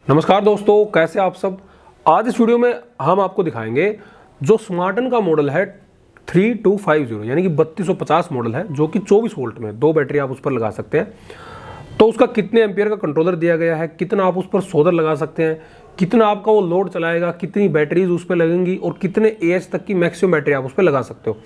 नमस्कार दोस्तों, कैसे आप सब। आज इस वीडियो में हम आपको दिखाएंगे जो स्मार्टन का मॉडल है 3250 यानी कि 3250 मॉडल है, जो कि 24 वोल्ट में 2 बैटरी आप उस पर लगा सकते हैं। तो उसका कितने एम्पियर का कंट्रोलर दिया गया है, कितना आप उस पर सोलर लगा सकते हैं, कितना आपका वो लोड चलाएगा, कितनी बैटरीज उस पर लगेंगी और कितने एएच तक की मैक्सिमम बैटरी आप उस पर लगा सकते हो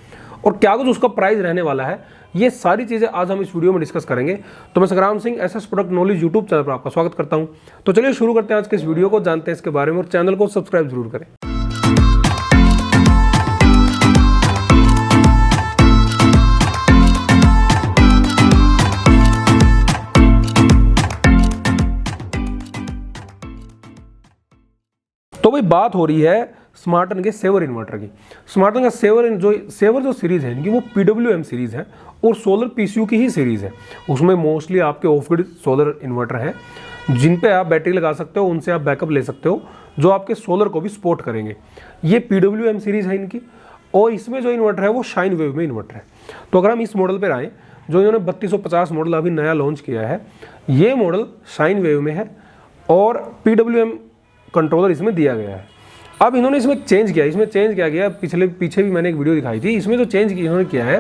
और क्या कुछ उसका प्राइस रहने वाला है, ये सारी चीज़ें आज हम इस वीडियो में डिस्कस करेंगे। तो मैं संग्राम Singh SS product knowledge YouTube channel पर आपका स्वागत करता हूं। तो चलिए शुरू करते हैं आज के इस वीडियो को, जानते हैं इसके बारे में और चैनल को सब्सक्राइब जरूर करें। तो भाई बात हो रही है स्मार्टन के सेवर इन्वर्टर की। स्मार्टन का सेवर जो सीरीज है इनकी वो PWM सीरीज है और सोलर PCU की ही सीरीज है। उसमें मोस्टली आपके ऑफ ग्रिड सोलर इन्वर्टर हैं जिन पे आप बैटरी लगा सकते हो, उनसे आप बैकअप ले सकते हो, जो आपके सोलर को भी सपोर्ट करेंगे। ये PWM सीरीज है इनकी। और इसमें जो इन्वर्टर है वो शाइन वेव में इन्वर्टर है। तो अगर हम इस मॉडल पर आए, जो इन्होंने 3250 मॉडल अभी नया लॉन्च किया है, ये मॉडल शाइन वेव में है और PWM कंट्रोलर इसमें दिया गया है। अब इन्होंने इसमें चेंज किया, पीछे भी मैंने एक वीडियो दिखाई थी। इसमें जो चेंज इन्होंने किया है,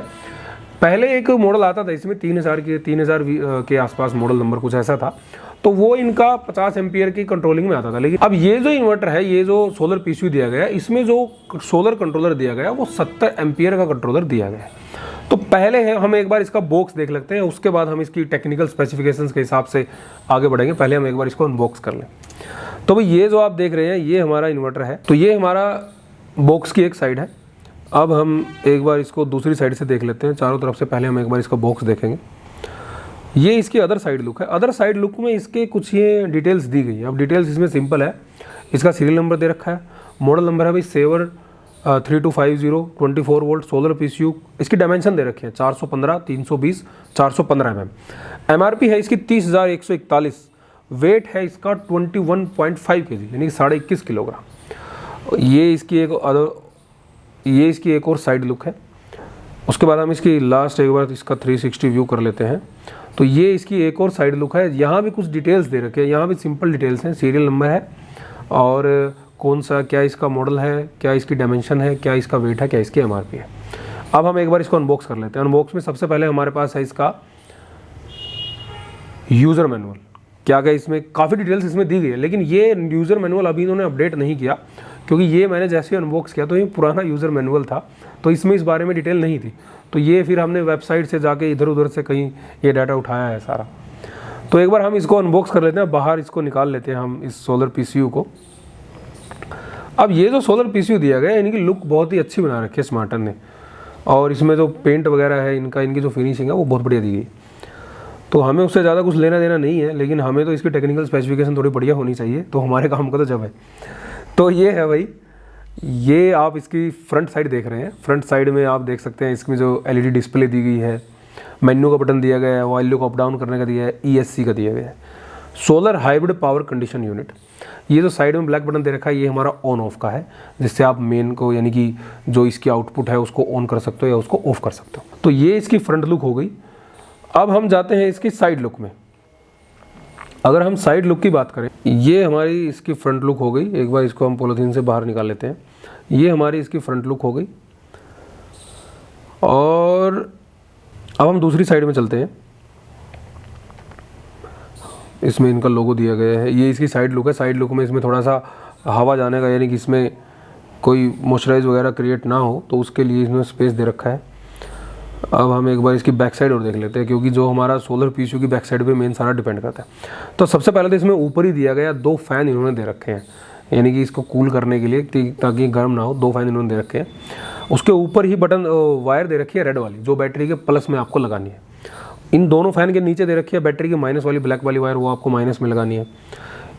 पहले एक मॉडल आता था इसमें 3000 के आसपास मॉडल नंबर कुछ ऐसा था, तो वो इनका 50 एम्पियर की कंट्रोलिंग में आता था। लेकिन अब ये जो इन्वर्टर है, ये जो सोलर PCU दिया गया है, इसमें जो सोलर कंट्रोलर दिया गया वो 70 एम्पियर का कंट्रोलर दिया गया है। तो पहले हम एक बार इसका बॉक्स देख लेते हैं, उसके बाद हम इसकी टेक्निकल स्पेसिफिकेशंस के हिसाब से आगे बढ़ेंगे। पहले हम एक बार इसको अनबॉक्स कर लें। तो भाई ये जो आप देख रहे हैं ये हमारा इन्वर्टर है। तो ये हमारा बॉक्स की एक साइड है। अब हम एक बार इसको दूसरी साइड से देख लेते हैं, चारों तरफ से। पहले हम एक बार इसका बॉक्स देखेंगे। ये इसकी अदर साइड लुक है। अदर साइड लुक में इसके कुछ ये डिटेल्स दी गई है। अब डिटेल्स इसमें सिंपल है। इसका सीरियल नंबर दे रखा है, मॉडल नंबर है भाई सेवर 3250 24 वोल्ट सोलर PCU। इसकी डायमेंशन दे रखे हैं 415, 320, 415 mm। MRP है इसकी 30,141। वेट है इसका 21.5 kg यानी 21.5 किलोग्राम। ये इसकी एक और साइड लुक है। उसके बाद हम इसकी लास्ट एक बार इसका 360 व्यू कर लेते हैं। तो ये इसकी एक और साइड लुक है। यहाँ भी कुछ डिटेल्स दे रखे हैं, यहाँ भी सिंपल डिटेल्स हैं। सीरियल नंबर है और कौन सा, क्या इसका मॉडल है, क्या इसकी डायमेंशन है, क्या इसका वेट है, क्या इसकी MRP है। अब हम एक बार इसको अनबॉक्स कर लेते हैं। अनबॉक्स में सबसे पहले हमारे पास है इसका यूज़र मैनुअल। क्या क्या इसमें काफ़ी डिटेल्स इसमें दी गई है, लेकिन ये यूज़र मैनुअल अभी इन्होंने अपडेट नहीं किया, क्योंकि ये मैंने जैसे ही अनबॉक्स किया तो ये पुराना यूज़र मैनुअल था, तो इसमें इस बारे में डिटेल नहीं थी। तो ये फिर हमने वेबसाइट से जाके इधर उधर से कहीं ये डाटा उठाया है सारा। तो एक बार हम इसको अनबॉक्स कर लेते हैं, बाहर इसको निकाल लेते हैं हम इस सोलर PCU को। अब ये जो सोलर PCU दिया गया है, इनकी लुक बहुत ही अच्छी बना रखी है स्मार्टन ने, और इसमें जो पेंट वगैरह है इनकी जो फिनिशिंग है वो बहुत बढ़िया दी गई। तो हमें उससे ज़्यादा कुछ लेना देना नहीं है, लेकिन हमें तो इसकी टेक्निकल स्पेसिफिकेशन थोड़ी बढ़िया होनी चाहिए, तो हमारे काम का तो जब है। तो ये है भाई, ये आप इसकी फ्रंट साइड देख रहे हैं। फ्रंट साइड में आप देख सकते हैं इसमें जो LED डिस्प्ले दी गई है, मेन्यू का बटन दिया गया है, वॉल्यूम को अप डाउन करने का दिया है, ESC का दिया गया है, solar hybrid power condition unit. ये जो साइड में ब्लैक बटन दे रखा है, ये हमारा ऑन ऑफ का है, जिससे आप मेन को यानी कि जो इसकी आउटपुट है उसको ऑन कर सकते हो या उसको ऑफ कर सकते हो। तो ये इसकी फ्रंट लुक हो गई। अब हम जाते हैं इसकी साइड लुक में। अगर हम साइड लुक की बात करें, ये हमारी इसकी फ्रंट लुक हो गई। एक बार इसको हम पॉलीथीन से बाहर निकाल लेते हैं। ये हमारी इसकी फ्रंट लुक हो गई। और अब हम दूसरी साइड में चलते हैं। इसमें इनका लोगो दिया गया है। ये इसकी साइड लुक है। साइड लुक में इसमें थोड़ा सा हवा जाने का, यानी कि इसमें कोई मॉइस्चराइज वगैरह क्रिएट ना हो, तो उसके लिए इसमें स्पेस दे रखा है। अब हम एक बार इसकी बैक साइड और देख लेते हैं, क्योंकि जो हमारा सोलर PCU की बैक साइड पे मेन सारा डिपेंड करता है। तो सबसे पहले तो इसमें ऊपर ही दिया गया 2 फैन इन्होंने दे रखे हैं, यानी कि इसको कूल करने के लिए, ताकि गर्म ना हो। 2 फैन इन्होंने दे रखे हैं। उसके ऊपर ही बटन वायर दे रखी है रेड वाली, जो बैटरी के प्लस में आपको लगानी है। इन दोनों फैन के नीचे दे रखी है बैटरी की माइनस वाली ब्लैक वाली वायर, वो आपको माइनस में लगानी है।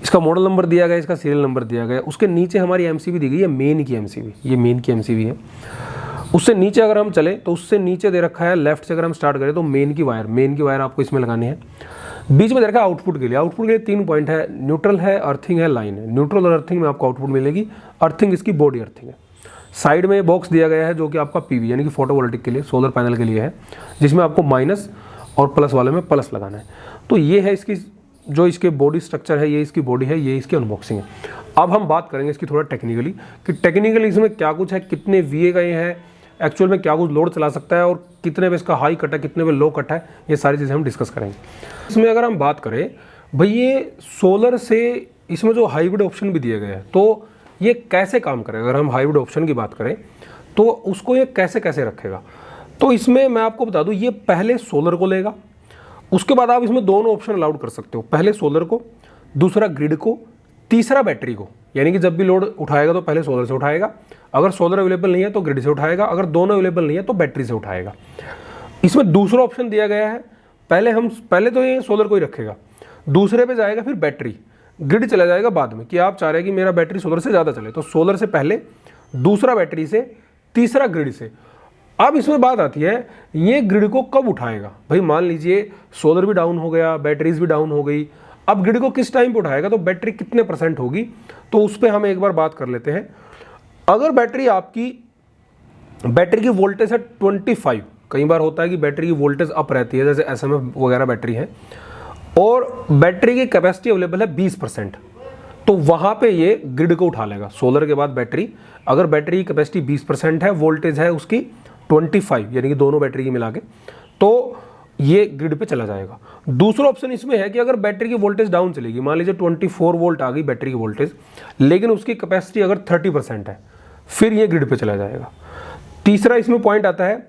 इसका मॉडल नंबर दिया गया है, इसका सीरियल नंबर दिया गया है। उसके नीचे हमारी MCB दी गई है, मेन की MCB। ये मेन की MCB है। उससे नीचे अगर हम चले तो उससे नीचे दे रखा है, लेफ्ट से अगर हम स्टार्ट करें तो मेन की वायर आपको इसमें लगानी है। बीच में दे रखा है आउटपुट के लिए 3 पॉइंट है, न्यूट्रल है, अर्थिंग है, लाइन है। न्यूट्रल और अर्थिंग में आपको आउटपुट मिलेगी। अर्थिंग इसकी बॉडी अर्थिंग है। साइड में बॉक्स दिया गया है जो कि आपका PV यानी कि फोटोवोल्टिक के लिए, सोलर पैनल के लिए है, जिसमें आपको माइनस और प्लस वाले में प्लस लगाना है। तो ये है इसकी जो इसके बॉडी स्ट्रक्चर है, ये इसकी बॉडी है, ये इसकी अनबॉक्सिंग है। अब हम बात करेंगे इसकी थोड़ा टेक्निकली कि टेक्निकली इसमें क्या कुछ है, कितने VA गए हैं, एक्चुअल में क्या कुछ लोड चला सकता है और कितने पे इसका हाई कट है, कितने पे लो कट है, ये सारी चीज़ें हम डिस्कस करेंगे। इसमें अगर हम बात करें भाई, ये सोलर से इसमें जो हाइब्रिड ऑप्शन भी दिए गए हैं, तो ये कैसे काम करेगा। अगर हम हाइब्रिड ऑप्शन की बात करें तो उसको ये कैसे कैसे रखेगा, तो इसमें मैं आपको बता दूं, ये पहले सोलर को लेगा, उसके बाद आप इसमें दोनों ऑप्शन अलाउड कर सकते हो, पहले सोलर को, दूसरा ग्रिड को, तीसरा बैटरी को। यानी कि जब भी लोड उठाएगा तो पहले सोलर से उठाएगा, अगर सोलर अवेलेबल नहीं है तो ग्रिड से उठाएगा, अगर दोनों अवेलेबल नहीं है तो बैटरी से उठाएगा। इसमें दूसरा ऑप्शन दिया गया है, पहले तो ये सोलर को ही रखेगा, दूसरे पे जाएगा फिर बैटरी, ग्रिड चला जाएगा बाद में, कि आप चाह रहे हैं कि मेरा बैटरी सोलर से ज़्यादा चले, तो सोलर से पहले, दूसरा बैटरी से, तीसरा ग्रिड से। अब इसमें बात आती है, ये ग्रिड को कब उठाएगा। भाई मान लीजिए सोलर भी डाउन हो गया, बैटरीज भी डाउन हो गई, अब ग्रिड को किस टाइम पे उठाएगा, तो बैटरी कितने % होगी, तो उस पर हम एक बार बात कर लेते हैं। अगर बैटरी की वोल्टेज है 25, कई बार होता है कि बैटरी की वोल्टेज अप रहती है, जैसे SMF वगैरह बैटरी है, और बैटरी की कैपेसिटी अवेलेबल है 20%, तो वहाँ पे ये ग्रिड को उठा लेगा। सोलर के बाद बैटरी, अगर बैटरी की कैपेसिटी 20% है, वोल्टेज है उसकी 25, यानी कि दोनों बैटरी की मिला के, तो ये ग्रिड पे चला जाएगा। दूसरा ऑप्शन इसमें है कि अगर बैटरी की वोल्टेज डाउन चलेगी, मान लीजिए 24 वोल्ट आ गई बैटरी की वोल्टेज, लेकिन उसकी कैपेसिटी अगर 30% है, फिर ये ग्रिड पे चला जाएगा। तीसरा इसमें पॉइंट आता है,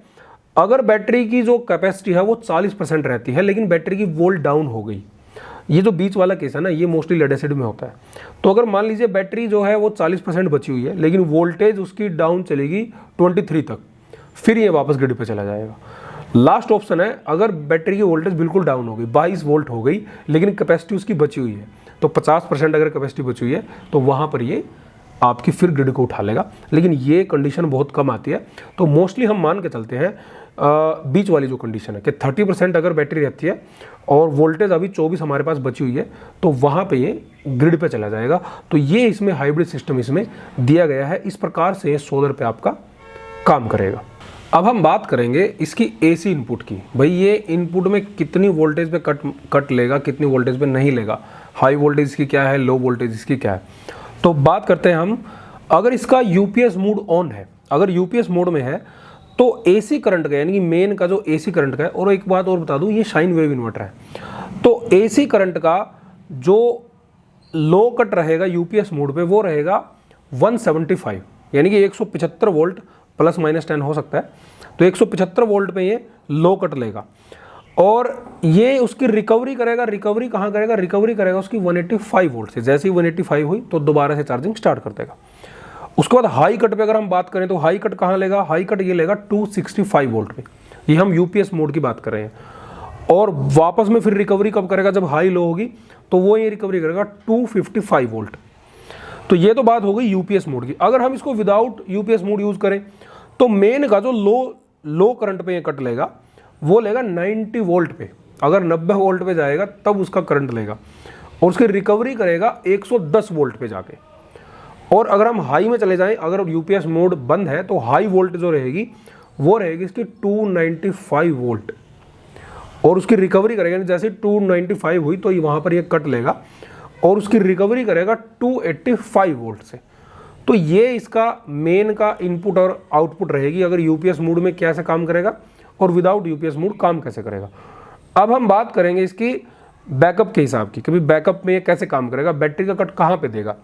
अगर बैटरी की जो कैपेसिटी है वो 40% रहती है, लेकिन बैटरी की वोल्ट डाउन हो गई, ये जो बीच वाला केस है ना, ये मोस्टली लेड एसिड में होता है। तो अगर मान लीजिए बैटरी जो है वो 40% बची हुई है, लेकिन वोल्टेज उसकी डाउन चलेगी 23 तक, फिर ये वापस ग्रिड पे चला जाएगा। लास्ट ऑप्शन है, अगर बैटरी की वोल्टेज बिल्कुल डाउन हो गई, 22 वोल्ट हो गई, लेकिन कैपेसिटी उसकी बची हुई है, तो 50% अगर कैपेसिटी बची हुई है, तो वहाँ पर ये आपकी फिर ग्रिड को उठा लेगा। लेकिन ये कंडीशन बहुत कम आती है, तो मोस्टली हम मान के चलते हैं बीच वाली जो कंडीशन है कि 30% अगर बैटरी रहती है और वोल्टेज अभी 24 हमारे पास बची हुई है, तो वहाँ पे ये ग्रिड पे चला जाएगा। तो ये इसमें हाइब्रिड सिस्टम इसमें दिया गया है, इस प्रकार से सोलर पे आपका काम करेगा। अब हम बात करेंगे इसकी AC इनपुट की। भाई ये इनपुट में कितनी वोल्टेज पे कट लेगा, कितनी वोल्टेज पे नहीं लेगा, हाई वोल्टेज इसकी क्या है, लो वोल्टेज इसकी क्या है। तो बात करते हैं हम, अगर इसका UPS मोड ऑन है, अगर UPS मोड में है, तो AC करंट का, यानी कि मेन का जो AC करंट का है, और एक बात और बता दूं, ये साइन वेव इन्वर्टर है, तो AC करंट का जो लो कट रहेगा UPS मोड पे, वो रहेगा 175, यानी कि 175 वोल्ट, ±10 हो सकता है, तो 175 वोल्ट पे ये लो कट लेगा। और ये उसकी रिकवरी करेगा, रिकवरी कहाँ करेगा, रिकवरी करेगा उसकी 185 वोल्ट से। जैसे ही 185 हुई तो दोबारा से चार्जिंग स्टार्ट कर देगा। उसके बाद हाई कट पे अगर हम बात करें, तो हाई कट कहाँ लेगा, हाई कट ये लेगा 265 वोल्ट पे, ये हम UPS मोड की बात कर रहे हैं। और वापस में फिर रिकवरी कब करेगा, जब हाई लो होगी, तो वो ये रिकवरी करेगा 255 वोल्ट। तो ये तो बात हो गई UPS मोड की। अगर हम इसको विदाउट UPS मोड यूज करें, तो मेन का जो लो करंट पे ये कट लेगा, वो लेगा 90 वोल्ट पे। अगर 90 वोल्ट पे जाएगा तब उसका करंट लेगा, और उसकी रिकवरी करेगा 110 वोल्ट पे जाके। और अगर हम हाई में चले जाएं, अगर UPS मोड बंद है, तो हाई वोल्ट जो रहेगी वो रहेगी इसकी 295 वोल्ट, और उसकी रिकवरी करेगा, जैसे 295 हुई तो वहाँ पर ये कट लेगा और उसकी रिकवरी करेगा 285 वोल्ट से। तो ये इसका मेन का इनपुट और आउटपुट रहेगी, अगर UPS मोड में कैसे काम करेगा और विदाउट UPS मोड काम कैसे करेगा। अब हम बात करेंगे इसकी बैकअप के हिसाब की, कभी बैकअप में ये कैसे काम करेगा, बैटरी का कट कहाँ पे देगा।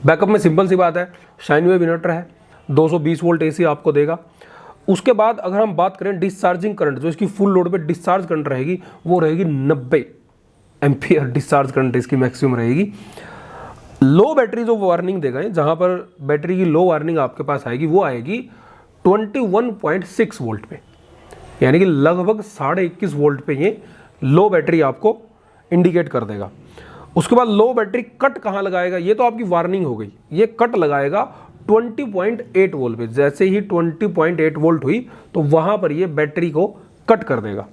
बैकअप में सिंपल सी बात है, साइन वेव इन्वर्टर है, 220 वोल्ट AC आपको देगा। उसके बाद अगर हम बात करें डिस्चार्जिंग करंट, जो इसकी फुल लोड पे डिस्चार्ज करंट रहेगी, वो रहेगी 90 एम्पियर डिस्चार्ज करंट इसकी मैक्सिमम रहेगी। लो बैटरी जो वार्निंग देगा, जहां पर बैटरी की लो वार्निंग आपके पास आएगी, वो आएगी 21.6 वोल्ट पे, यानी कि लगभग 21.5 वोल्ट पे ये लो बैटरी आपको इंडिकेट कर देगा। उसके बाद लो बैटरी कट कहाँ लगाएगा, ये तो आपकी वार्निंग हो गई, ये कट लगाएगा 20.8 वोल्ट पे। जैसे ही 20.8 वोल्ट हुई तो वहां पर ये बैटरी को कट कर देगा।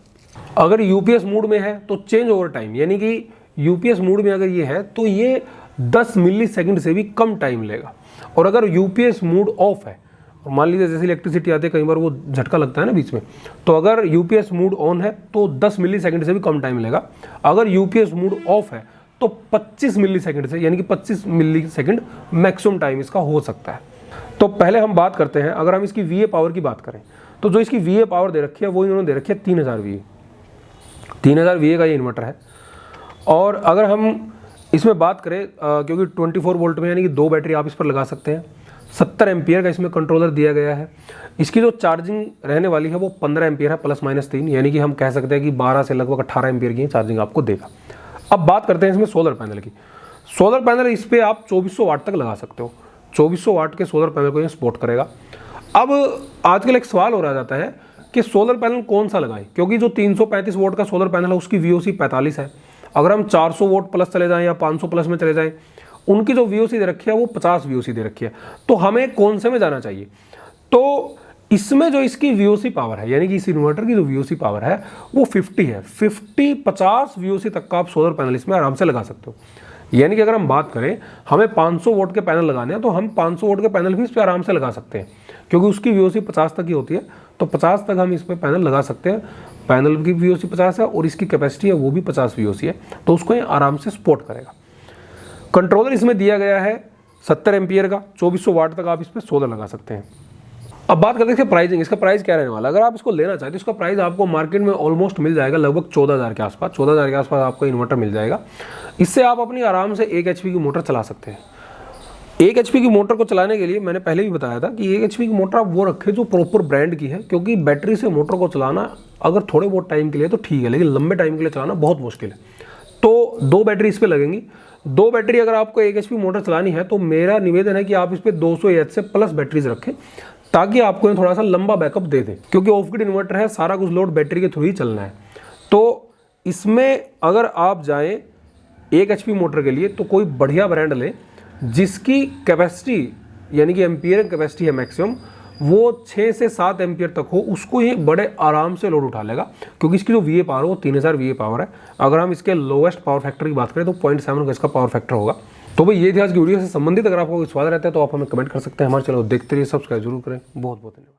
अगर UPS मोड में है तो चेंज ओवर टाइम, यानी कि UPS मोड में अगर ये है तो ये 10 मिली सेकंड से भी कम टाइम लेगा। और अगर UPS मोड ऑफ है, और मान लीजिए जैसे इलेक्ट्रिसिटी आती है कई बार वो झटका लगता है ना बीच में, तो अगर यूपीएस मोड ऑन है तो 10 मिली सेकेंड से भी कम टाइम लेगा। अगर यूपीएस मोड ऑफ है तो 25 मिली सेकेंड से, यानी कि 25 मिली सेकेंड मैक्सिमम टाइम इसका हो सकता है। तो पहले हम बात करते हैं, अगर हम इसकी वीए पावर की बात करें तो जो इसकी वीए पावर दे रखी है वो इन्होंने दे रखी है 3000 वीए। 3000 वीए का ये इन्वर्टर है। और अगर हम इसमें बात करें क्योंकि 24 वोल्ट में, यानी कि 2 बैटरी आप इस पर लगा सकते हैं। 70 एम्पियर का इसमें कंट्रोलर दिया गया है। इसकी जो चार्जिंग रहने वाली है वो 15 एम्पियर है ±3, यानी कि हम कह सकते हैं कि 12 से लगभग 18 एम्पियर की चार्जिंग आपको देगा। अब बात करते हैं इसमें सोलर पैनल की। सोलर पैनल इस पर आप 2400 वाट तक लगा सकते हो। 2400 वाट के सोलर पैनल को ये सपोर्ट करेगा। अब आजकल एक सवाल हो रहा जाता है कि सोलर पैनल कौन सा लगाएं, क्योंकि जो 335 वोट का सोलर पैनल है उसकी VOC 45 है। अगर हम 400 वोट प्लस चले जाएं या 500 प्लस में चले जाएं, उनकी जो VOC दे रखी है वो 50 VOC दे रखी है। तो हमें कौन से में जाना चाहिए? तो इसमें जो इसकी VOC पावर है, यानी कि इस इन्वर्टर की जो VOC पावर है वो 50 है। 50 VOC तक का आप सोलर पैनल इसमें आराम से लगा सकते हो। यानी कि अगर हम बात करें हमें 500 वोट के पैनल लगाने हैं तो हम 500 वोट के पैनल भी इस पर आराम से लगा सकते हैं, क्योंकि उसकी VOC 50 तक ही होती है। तो 50 तक हम इस पर पैनल लगा सकते हैं। पैनल की VOC 50 है और इसकी कैपेसिटी है वो भी 50 VOC है, तो उसको ये आराम से सपोर्ट करेगा। कंट्रोलर इसमें दिया गया है 70 एम्पियर का, 2400 वाट तक आप इस पर सोलर लगा सकते हैं। अब बात करते हैं इसके प्राइसिंग। इसका प्राइस क्या रहने वाला है? अगर आप इसको लेना चाहते तो इसका प्राइस आपको मार्केट में ऑलमोस्ट मिल जाएगा लगभग 14,000 के आसपास। 14,000 के आसपास आपको इन्वर्टर मिल जाएगा। इससे आप अपनी आराम से 1 HP की मोटर चला सकते हैं। 1 HP की मोटर को चलाने के लिए मैंने पहले भी बताया था कि 1 HP की मोटर आप वो रखें जो प्रॉपर ब्रांड की है, क्योंकि बैटरी से मोटर को चलाना अगर थोड़े बहुत टाइम के लिए तो ठीक है, लेकिन लंबे टाइम के लिए चलाना बहुत मुश्किल है। तो 2 बैटरी इस पर लगेंगी। 2 बैटरी अगर आपको 1 HP मोटर चलानी है तो मेरा निवेदन है कि आप इस पर 200 AH से प्लस बैटरीज रखें, ताकि आपको थोड़ा सा लंबा बैकअप दे दे, क्योंकि ऑफ ग्रिड इन्वर्टर है, सारा कुछ लोड बैटरी के थ्रू ही चलना है। तो इसमें अगर आप जाएं 1 HP मोटर के लिए तो कोई बढ़िया ब्रांड लें जिसकी कैपेसिटी, यानी कि एम्पियर कैपेसिटी है मैक्सिमम, वो 6 से 7 एम्पियर तक हो, उसको ये बड़े आराम से लोड उठा लेगा, क्योंकि इसकी जो VA पावर है वो 3000 VA पावर है। अगर हम इसके लोएस्ट पावर फैक्टर की बात करें तो 0.7 का इसका पावर फैक्टर होगा। तो भाई ये थी आज की वीडियो से संबंधित। अगर आपको कोई सवाल रहता है तो आप हमें कमेंट कर सकते हैं। हमारे चैनल को देखते रहिए, सब्सक्राइब जरूर करें। बहुत बहुत धन्यवाद।